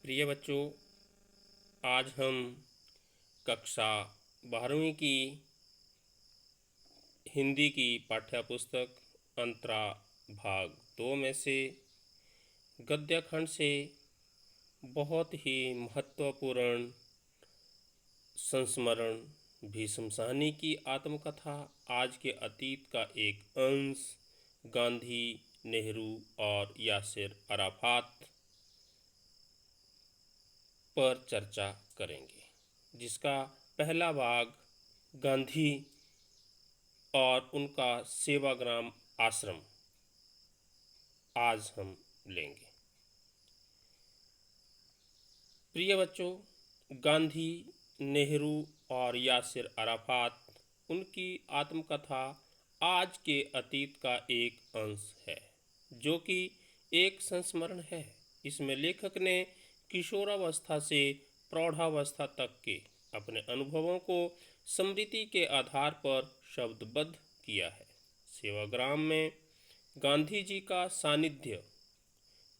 प्रिय बच्चों, आज हम कक्षा 12वीं की हिंदी की पाठ्यपुस्तक अंतरा भाग 2 में से गद्य खंड से बहुत ही महत्वपूर्ण संस्मरण भीष्म साहनी की आत्मकथा, आज के अतीत का एक अंश, गांधी, नेहरू और यासिर अराफात पर चर्चा करेंगे, जिसका पहला भाग गांधी और उनका सेवाग्राम आश्रम आज हम लेंगे। प्रिय बच्चों, गांधी, नेहरू और यासिर अराफात, उनकी आत्मकथा आज के अतीत का एक अंश है, जो कि एक संस्मरण है। इसमें लेखक ने किशोरावस्था से प्रौढ़ावस्था तक के अपने अनुभवों को स्मृति के आधार पर शब्दबद्ध किया है। सेवाग्राम में गांधी जी का सानिध्य,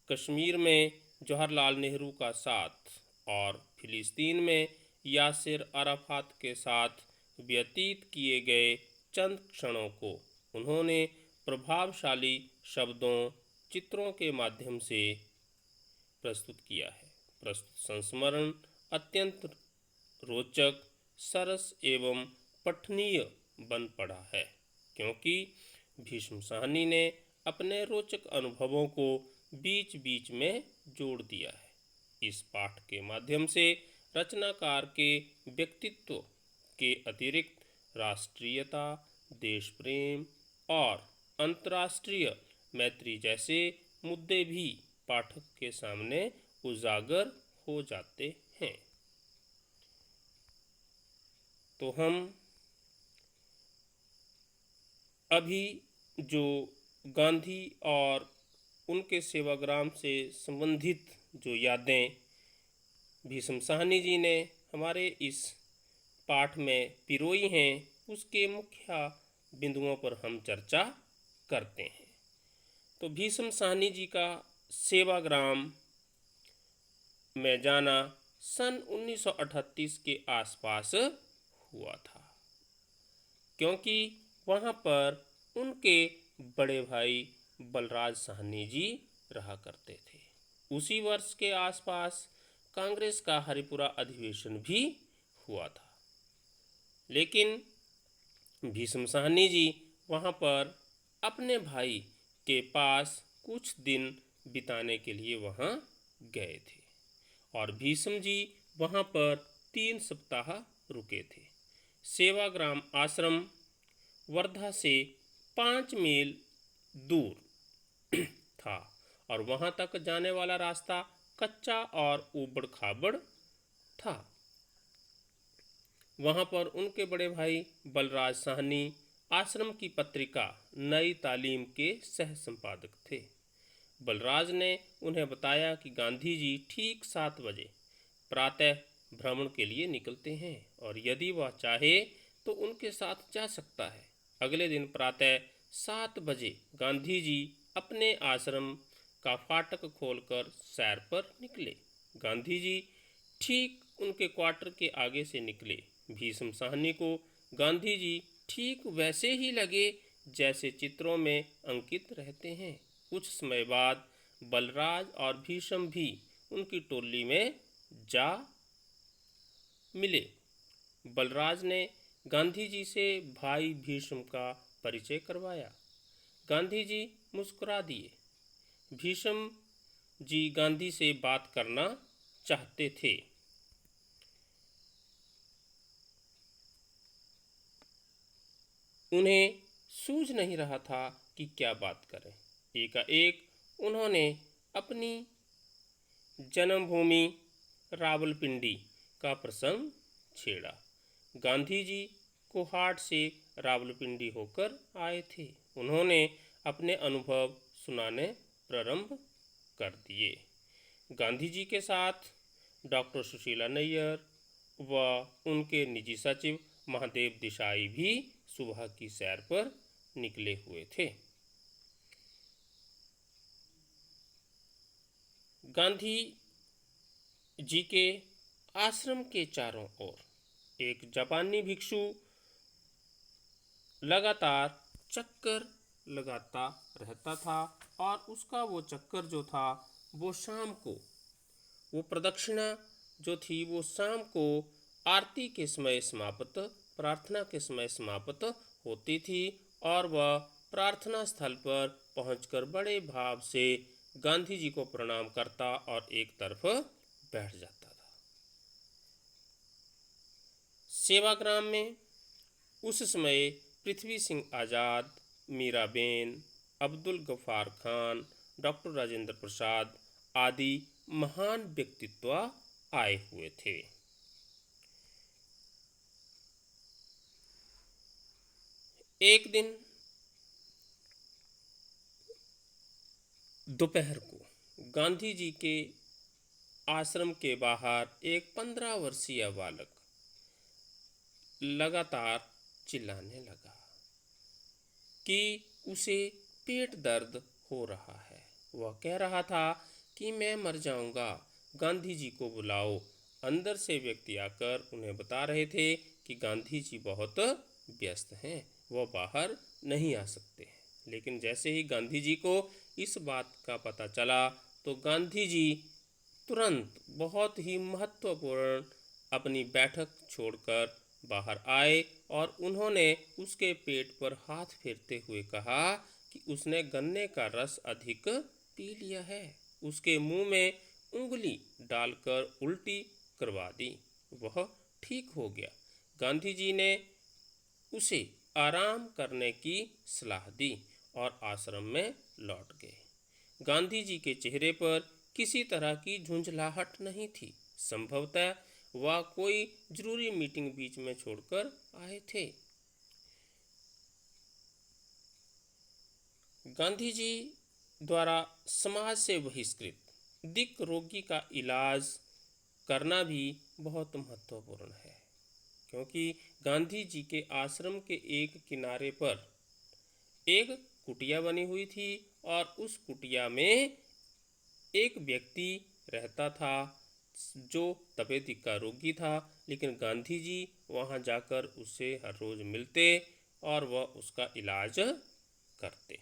कश्मीर में जवाहरलाल नेहरू का साथ और फिलिस्तीन में यासिर अराफात के साथ व्यतीत किए गए चंद क्षणों को उन्होंने प्रभावशाली शब्दों, चित्रों के माध्यम से प्रस्तुत किया है। प्रस्तुत संस्मरण अत्यंत रोचक, सरस एवं पठनीय बन पड़ा है, क्योंकि भीष्म साहनी ने अपने रोचक अनुभवों को बीच बीच में जोड़ दिया है। इस पाठ के माध्यम से रचनाकार के व्यक्तित्व के अतिरिक्त राष्ट्रीयता, देश प्रेम और अंतर्राष्ट्रीय मैत्री जैसे मुद्दे भी पाठक के सामने उजागर हो जाते हैं। तो हम अभी जो गांधी और उनके सेवाग्राम से संबंधित जो यादें भीष्म साहनी जी ने हमारे इस पाठ में पिरोई हैं, उसके मुख्य बिंदुओं पर हम चर्चा करते हैं। तो भीष्म साहनी जी का सेवाग्राम में जाना सन 1938 के आसपास हुआ था, क्योंकि वहाँ पर उनके बड़े भाई बलराज साहनी जी रहा करते थे। उसी वर्ष के आसपास कांग्रेस का हरिपुरा अधिवेशन भी हुआ था, लेकिन भीष्म साहनी जी वहाँ पर अपने भाई के पास कुछ दिन बिताने के लिए वहाँ गए थे और भीष्म जी वहाँ पर 3 सप्ताह रुके थे। सेवाग्राम आश्रम वर्धा से 5 मील दूर था और वहाँ तक जाने वाला रास्ता कच्चा और ऊबड़ खाबड़ था। वहाँ पर उनके बड़े भाई बलराज साहनी आश्रम की पत्रिका नई तालीम के सह संपादक थे। बलराज ने उन्हें बताया कि गांधी जी ठीक 7 बजे प्रातः भ्रमण के लिए निकलते हैं और यदि वह चाहे तो उनके साथ जा सकता है। अगले दिन प्रातः 7 बजे गांधी जी अपने आश्रम का फाटक खोलकर सैर पर निकले। गांधी जी ठीक उनके क्वार्टर के आगे से निकले। भीष्म साहनी को गांधी जी ठीक वैसे ही लगे जैसे चित्रों में अंकित रहते हैं। कुछ समय बाद बलराज और भीष्म भी उनकी टोली में जा मिले। बलराज ने गांधी जी से भाई भीष्म का परिचय करवाया। गांधी जी मुस्कुरा दिए। भीष्म जी गांधी से बात करना चाहते थे। उन्हें सूझ नहीं रहा था कि क्या बात करें। एकाएक उन्होंने अपनी जन्मभूमि रावलपिंडी का प्रसंग छेड़ा। गांधी जी कोहाट से रावलपिंडी होकर आए थे। उन्होंने अपने अनुभव सुनाने प्रारंभ कर दिए। गांधी जी के साथ डॉक्टर सुशीला नैयर व उनके निजी सचिव महादेव देसाई भी सुबह की सैर पर निकले हुए थे। गांधी जी के आश्रम के चारों ओर एक जापानी भिक्षु लगातार चक्कर लगाता रहता था और उसका वो चक्कर जो था वो शाम को, वो प्रदक्षिणा जो थी वो शाम को आरती के समय समाप्त, प्रार्थना के समय समाप्त होती थी और वह प्रार्थना स्थल पर पहुंचकर बड़े भाव से गांधी जी को प्रणाम करता और एक तरफ बैठ जाता था। सेवाग्राम में उस समय पृथ्वी सिंह आज़ाद, मीराबेन, अब्दुल गफ्फार खान, डॉक्टर राजेंद्र प्रसाद आदि महान व्यक्तित्व आए हुए थे। एक दिन दोपहर को गांधी जी के आश्रम के बाहर एक 15 वर्षीय बालक लगातार चिल्लाने लगा कि उसे पेट दर्द हो रहा है। वह कह रहा था कि मैं मर जाऊंगा, गांधी जी को बुलाओ। अंदर से व्यक्ति आकर उन्हें बता रहे थे कि गांधी जी बहुत व्यस्त हैं, वह बाहर नहीं आ सकते हैं। लेकिन जैसे ही गांधी जी को इस बात का पता चला तो गांधी जी तुरंत बहुत ही महत्वपूर्ण अपनी बैठक छोड़कर बाहर आए और उन्होंने उसके पेट पर हाथ फेरते हुए कहा कि उसने गन्ने का रस अधिक पी लिया है। उसके मुंह में उंगली डालकर उल्टी करवा दी, वह ठीक हो गया। गांधी जी ने उसे आराम करने की सलाह दी और आश्रम में लौट गए। गांधी जी के चेहरे पर किसी तरह की झुंझलाहट नहीं थी। संभवतः वह कोई जरूरी मीटिंग बीच में छोड़कर आए थे। गांधी जी द्वारा समाज से बहिष्कृत दिक रोगी का इलाज करना भी बहुत महत्वपूर्ण है, क्योंकि गांधी जी के आश्रम के एक किनारे पर एक कुटिया बनी हुई थी और उस कुटिया में एक व्यक्ति रहता था जो तपेदिक का रोगी था। लेकिन गांधी जी वहां जाकर उससे हर रोज मिलते और वह उसका इलाज करते।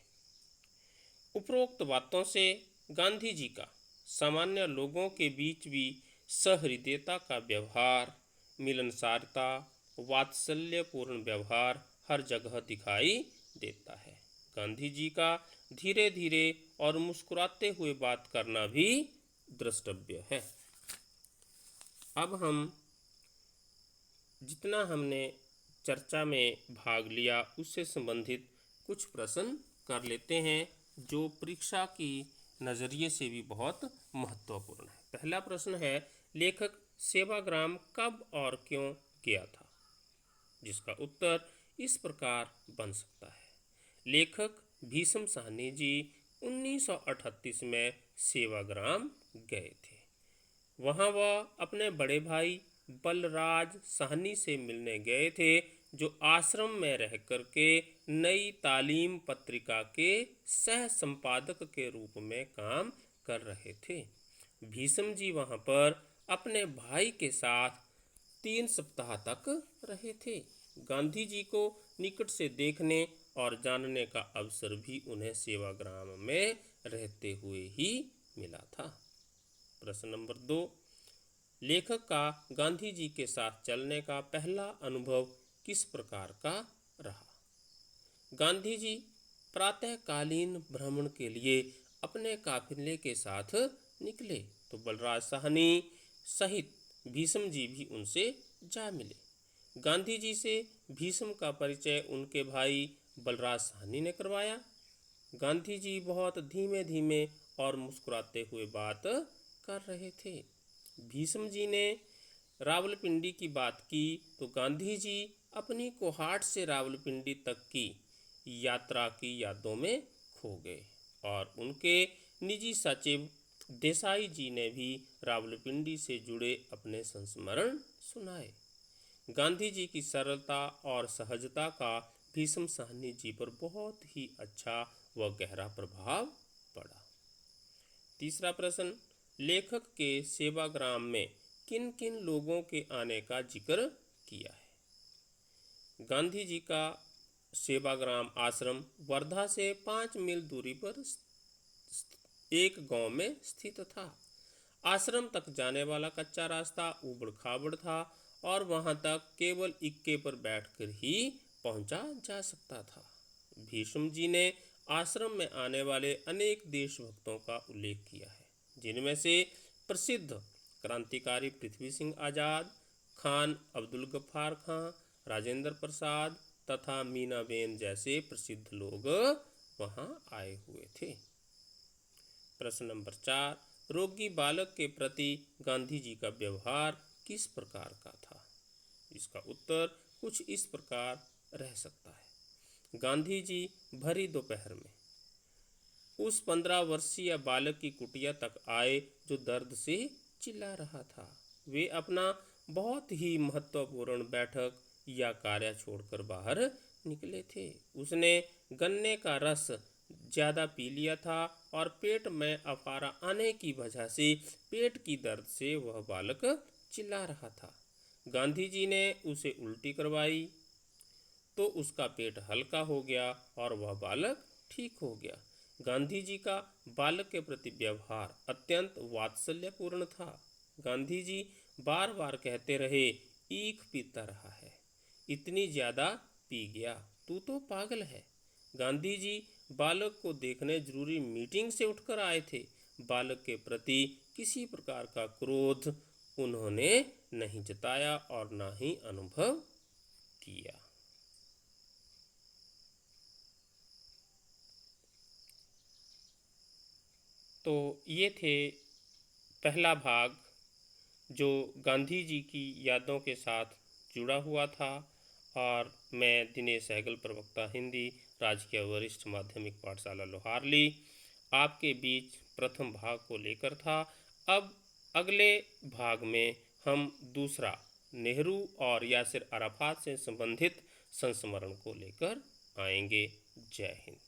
उपरोक्त बातों से गांधी जी का सामान्य लोगों के बीच भी सहृदयता का व्यवहार, मिलनसारता, वात्सल्यपूर्ण व्यवहार हर जगह दिखाई देता है। गांधी जी का धीरे धीरे और मुस्कुराते हुए बात करना भी द्रष्टव्य है। अब हम जितना हमने चर्चा में भाग लिया उससे संबंधित कुछ प्रश्न कर लेते हैं जो परीक्षा की नज़रिए से भी बहुत महत्वपूर्ण है। पहला प्रश्न है, लेखक सेवाग्राम कब और क्यों गया था? जिसका उत्तर इस प्रकार बन सकता है। लेखक भीष्म साहनी जी 1938 में सेवाग्राम गए थे। वहाँ वह अपने बड़े भाई बलराज साहनी से मिलने गए थे, जो आश्रम में रह करके नई तालीम पत्रिका के सह संपादक के रूप में काम कर रहे थे। भीष्म जी वहाँ पर अपने भाई के साथ 3 सप्ताह तक रहे थे। गांधी जी को निकट से देखने और जानने का अवसर भी उन्हें सेवाग्राम में रहते हुए ही मिला था। प्रश्न नंबर 2, लेखक का गांधी जी के साथ चलने का पहला अनुभव किस प्रकार का रहा? गांधी जी प्रातःकालीन भ्रमण के लिए अपने काफिले के साथ निकले तो बलराज साहनी सहित भीष्म जी भी उनसे जा मिले। गांधी जी से भीष्म का परिचय उनके भाई बलराज साहनी ने करवाया। गांधी जी बहुत धीमे धीमे और मुस्कुराते हुए बात कर रहे थे। भीष्म जी ने रावलपिंडी की बात की तो गांधी जी अपनी कोहाट से रावलपिंडी तक की यात्रा की यादों में खो गए और उनके निजी सचिव देसाई जी ने भी रावलपिंडी से जुड़े अपने संस्मरण सुनाए। गांधी जी की सरलता और सहजता का भीष्म साहनी जी पर बहुत ही अच्छा व गहरा प्रभाव पड़ा। तीसरा प्रश्न, लेखक के सेवाग्राम में किन किन लोगों के आने का जिक्र किया है? गांधी जी का सेवाग्राम आश्रम वर्धा से 5 मील दूरी पर एक गांव में स्थित था। आश्रम तक जाने वाला कच्चा रास्ता ऊबड़ खाबड़ था और वहां तक केवल इक्के पर बैठकर ही पहुंचा जा सकता था। भीष्म जी ने आश्रम में आने वाले अनेक देशभक्तों का उल्लेख किया है, जिनमें से प्रसिद्ध क्रांतिकारी पृथ्वी सिंह आज़ाद, खान अब्दुल गफ्फार खां, राजेंद्र प्रसाद तथा मीनाबेन जैसे प्रसिद्ध लोग वहां आए हुए थे। प्रश्न नंबर 4, रोगी बालक के प्रति गांधी जी का व्यवहार किस प्रकार का था? इसका उत्तर कुछ इस प्रकार रह सकता है। गांधी जी भरी दोपहर में उस 15 वर्षीय बालक की कुटिया तक आए जो दर्द से चिल्ला रहा था। वे अपना बहुत ही महत्वपूर्ण बैठक या कार्य छोड़कर बाहर निकले थे। उसने गन्ने का रस ज़्यादा पी लिया था और पेट में अफारा आने की वजह से पेट की दर्द से वह बालक चिल्ला रहा था। गांधी जी ने उसे उल्टी करवाई तो उसका पेट हल्का हो गया और वह बालक ठीक हो गया। गांधी जी का बालक के प्रति व्यवहार अत्यंत वात्सल्यपूर्ण था। गांधी जी बार बार कहते रहे, ईख पीता रहा है, इतनी ज़्यादा पी गया, तू तो पागल है। गांधी जी बालक को देखने जरूरी मीटिंग से उठकर आए थे। बालक के प्रति किसी प्रकार का क्रोध उन्होंने नहीं जताया और ना ही अनुभव किया। तो ये थे पहला भाग जो गांधी जी की यादों के साथ जुड़ा हुआ था। और मैं दिनेश सहगल, प्रवक्ता हिंदी, राजकीय वरिष्ठ माध्यमिक पाठशाला लोहारली, आपके बीच प्रथम भाग को लेकर था। अब अगले भाग में हम दूसरा नेहरू और यासिर अराफात से संबंधित संस्मरण को लेकर आएंगे। जय हिंद।